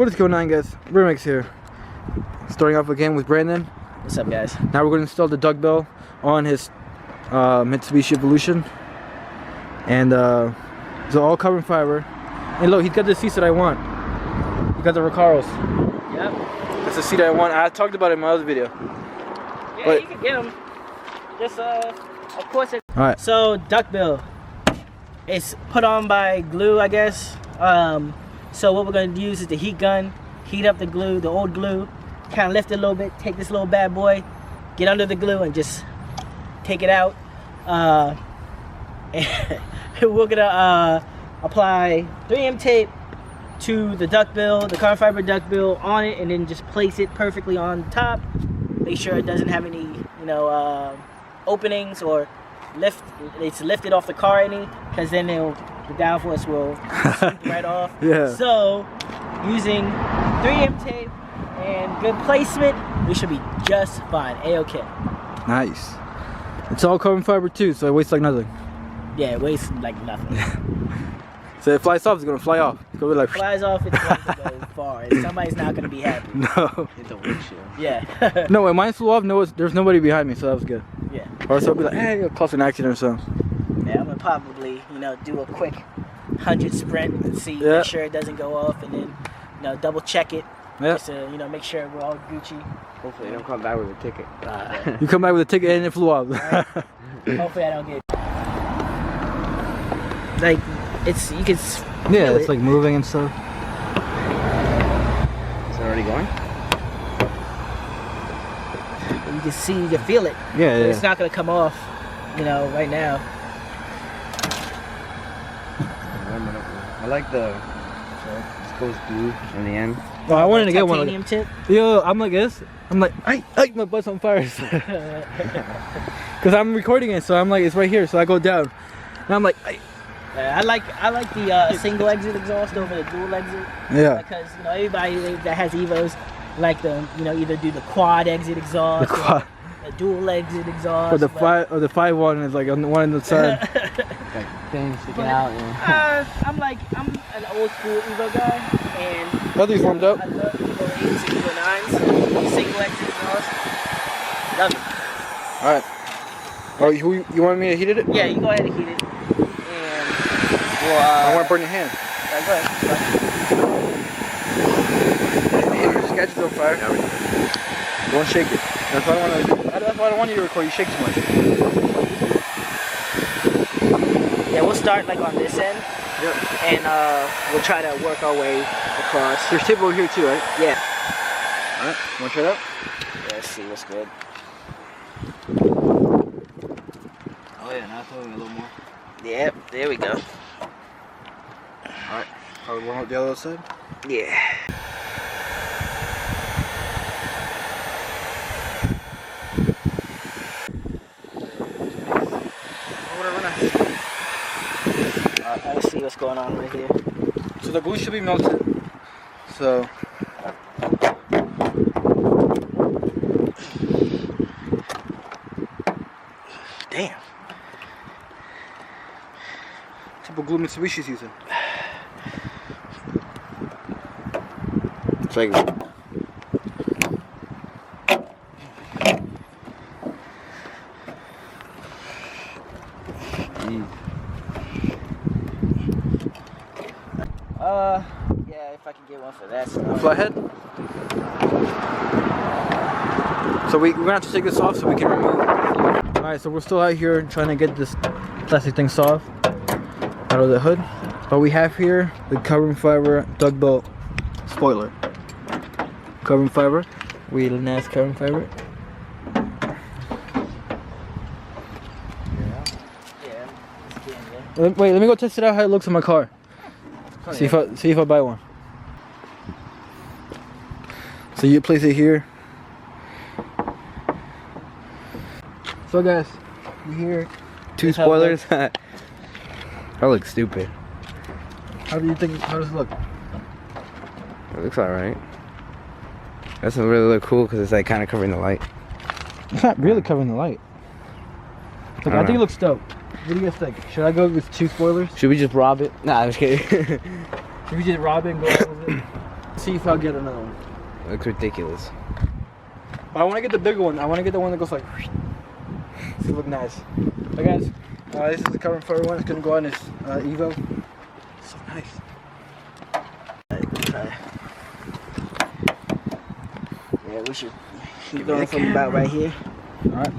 What is going on, guys? Remix here. Starting off again with Brandon. What's up, guys? Now we're going to install the duckbill on his Mitsubishi Evolution. And it's all carbon fiber. And look, he's got the seats that I want. He got the Recaros. Yep. That's the seat I want. I talked about it in my other video. Yeah, but you can get them. Just, of course. Alright. So, duckbill. It's put on by glue, I guess. So what we're going to use is the heat gun. Heat up the glue, the old glue. Kind of lift it a little bit. Take this little bad boy. Get under the glue and just take it out. And we're going to apply 3M tape to the duckbill, the carbon fiber duckbill on it, and then just place it perfectly on top. Make sure it doesn't have any, openings or it's lifted off the car any, because then the downforce will sweep right off. Yeah. So using 3M tape and good placement, we should be just fine. A-okay. Nice. It's all carbon fiber too, so it weighs like nothing. Yeah, it weighs like nothing. So if it flies off, it's gonna fly off. It's gonna be like flies off, it's going to go far. Somebody's not gonna be happy. No. Hit the windshield. Yeah. No, when mine flew off, there's nobody behind me, so that was good. Yeah. Or else I'll be like, hey, you'll cause an accident or something. Yeah, I'm gonna probably, do a quick 100 sprint and see, make sure it doesn't go off, and then, double check it. Yeah. Just to, make sure we're all Gucci. Hopefully they don't come back with a ticket. You come back with a ticket and it flew off. Right. Hopefully I don't get like you can yeah, it's like moving and stuff. Is it already going? You can see, you can feel it. Yeah, yeah. It's not gonna come off, right now. I like the exposed glue in the end. Oh, I wanted to get one. Titanium tip. Yo, I'm like this. I'm like, ay, my butt's on fire. Cause I'm recording it, so I'm like, it's right here. So I go down, and I'm like, ay. I like the single exit exhaust over the dual exit. Yeah. Because everybody that has Evos like the either do the quad exit exhaust, The quad. Or the dual exit exhaust, Or the 5-1 is like on the one on the side. Like things sticking out. Yeah. I'm an old school Evo guy, and How do you warmed up? I love Evo 8s and Evo 9s, single exit exhaust. Love it. All right. Oh, you want me to heat it? Yeah, you go ahead and heat it. I want to burn your hand. Yeah, go ahead. Your sketch is on fire. Don't shake it. That's why I don't want you to record. You shake too much. Yeah, we'll start like on this end. Yep. And we'll try to work our way across. There's tape over here too, right? Yeah. All right. You want to try it out? Yeah, let's see what's good. Oh yeah, now throwing a little more. Yep, there we go. Alright, probably warm up the other side? Yeah. Let's see what's going on right here. So the glue should be melted. So Damn. typical glue Mitsubishi's using. It's like Yeah, if I can get one for that stuff. A flathead. So we're gonna have to take this off so we can remove it. Alright, so we're still out here trying to get this plastic thing off out of the hood. But we have here the carbon fiber duckbill spoiler. Carbon fiber. Really nice carbon fiber. Yeah. Wait, let me go test it out how it looks on my car. See if I buy one. So you place it here. So guys, we here. two spoilers. That looks stupid. How do you think? How does it look? It looks alright. Doesn't really look cool because it's like kind of covering the light. It's not really covering the light. Look, I think it looks dope. What do you guys think? Should I go with 2 spoilers? Should we just rob it? Nah, I'm just kidding. Should we just rob it and go out with it? see if I'll get another one. Looks ridiculous. But I want to get the bigger one. I want to get the one that goes like. See, look nice. But guys, this is the carbon fiber one. It's gonna go on this Evo. So nice. Yeah, we should keep going from about right here. All right.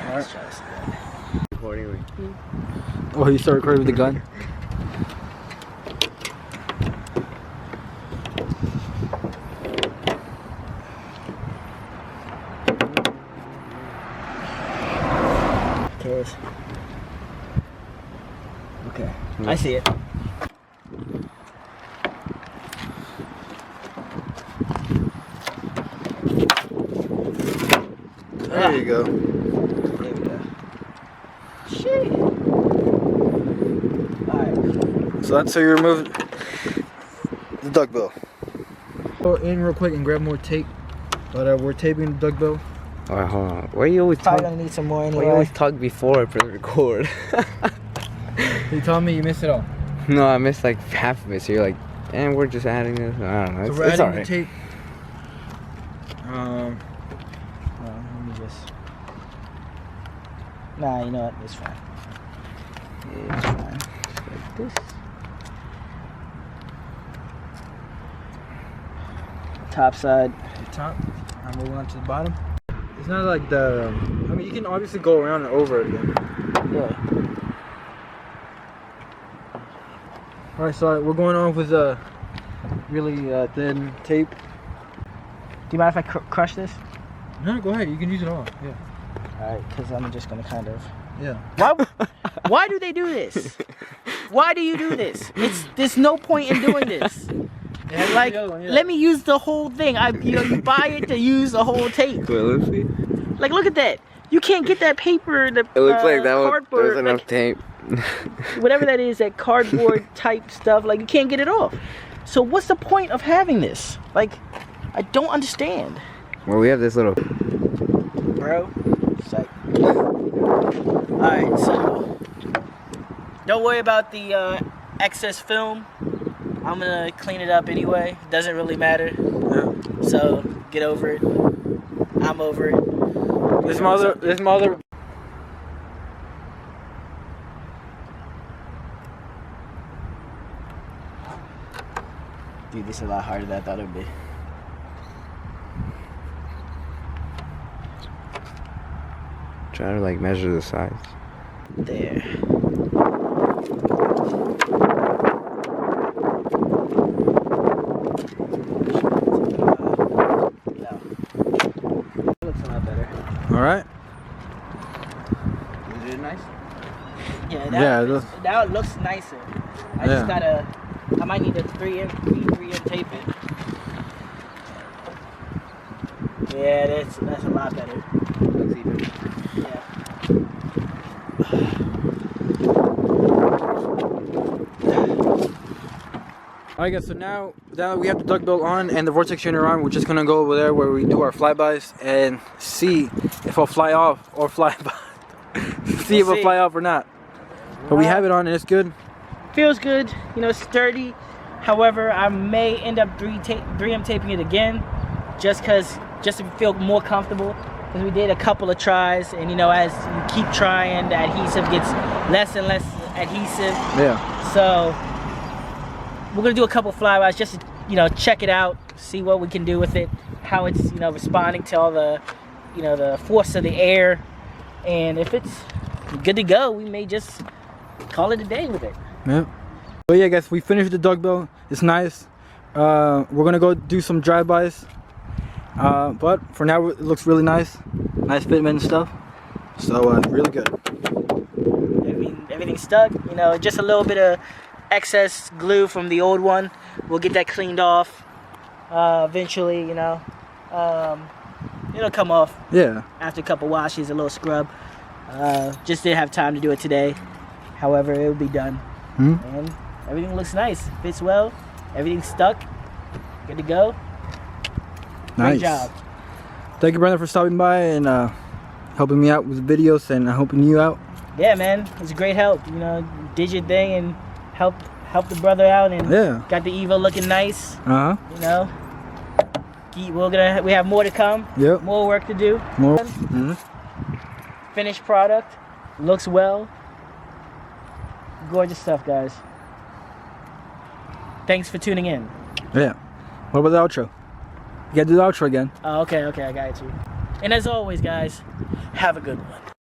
All right. Accordingly. Oh, you start recording with the gun? Okay, I see it. There you go. There we go. Shit. Alright. So that's how you remove the duckbill. Go in real quick and grab more tape. But we're taping the duckbill. Alright, hold on. Why you always Probably talk? gonna need some more Why anyway. you always talk before I press record? You told me you missed it all. No, I missed like half of it. So you're like, and we're just adding this. I don't know. So It's, we're it's adding alright. the tape. Let me just. Nah, you know what? It's fine. It's fine. Like this. Top side. The top. I'm moving on to the bottom. It's not like the. I mean, you can obviously go around and over it again. Yeah. All right, so we're going on with really thin tape. Do you mind if I crush this? No, go ahead. You can use it all. Yeah. Alright, because I'm just gonna kind of. Yeah. Why do they do this? Why do you do this? There's no point in doing this. Yeah, Like, the other one, yeah. let me use the whole thing. You buy it to use the whole tape. Wait, let's see. Like, look at that. You can't get that paper, the It looks like that was cardboard, there's enough like, tape. whatever that is, that cardboard type stuff. Like, you can't get it off. So what's the point of having this? Like, I don't understand. Well, we have this little. Bro, it's like. Alright, so don't worry about the excess film. I'm gonna clean it up anyway. Doesn't really matter. Yeah. So get over it. I'm over it. This mother. Dude, this is a lot harder than I thought it would be. Try to like measure the size. There. Looks a lot better. All right. Is it nice? Yeah, that looks nicer. I just gotta. I might need a 3M tape it. Yeah, that's a lot better. Looks even. Yeah. Alright guys, so now that we have the duckbill on and the vortex changer on, we're just gonna go over there where we do our flybys and see if I'll fly off or fly by. See if I'll fly off or not. But we have it on and it's good. Feels good, you know, sturdy. However, I may end up 3M taping it again, just to feel more comfortable. Because we did a couple of tries, and you know, as you keep trying, the adhesive gets less and less adhesive. Yeah. So we're gonna do a couple flybys just to, you know, check it out, see what we can do with it, how it's, you know, responding to all the, you know, the force of the air, and if it's good to go, we may just call it a day with it. Yep. So yeah guys, we finished the duckbill. It's nice. We're gonna go do some drive-bys. But for now it looks really nice. Nice fitment and stuff. So really good. Everything's stuck, you know, just a little bit of excess glue from the old one. We'll get that cleaned off eventually, you know. It'll come off Yeah. after a couple washes, a little scrub. Just didn't have time to do it today. However, it will be done. And everything looks nice, fits well, everything's stuck, good to go. Nice. Great job. Thank you, Brandon, for stopping by and helping me out with the videos and helping you out. yeah, man, it's a great help. You know, did your thing and help the brother out, and Yeah. got the Evo looking nice. Uh huh. You know, we have more to come. Yep. More work to do. More. Mm-hmm. Finished product, looks well. Gorgeous stuff, guys. Thanks for tuning in. Yeah. What about the outro? You gotta do the outro again. Oh, okay, I got you. And as always, guys, have a good one.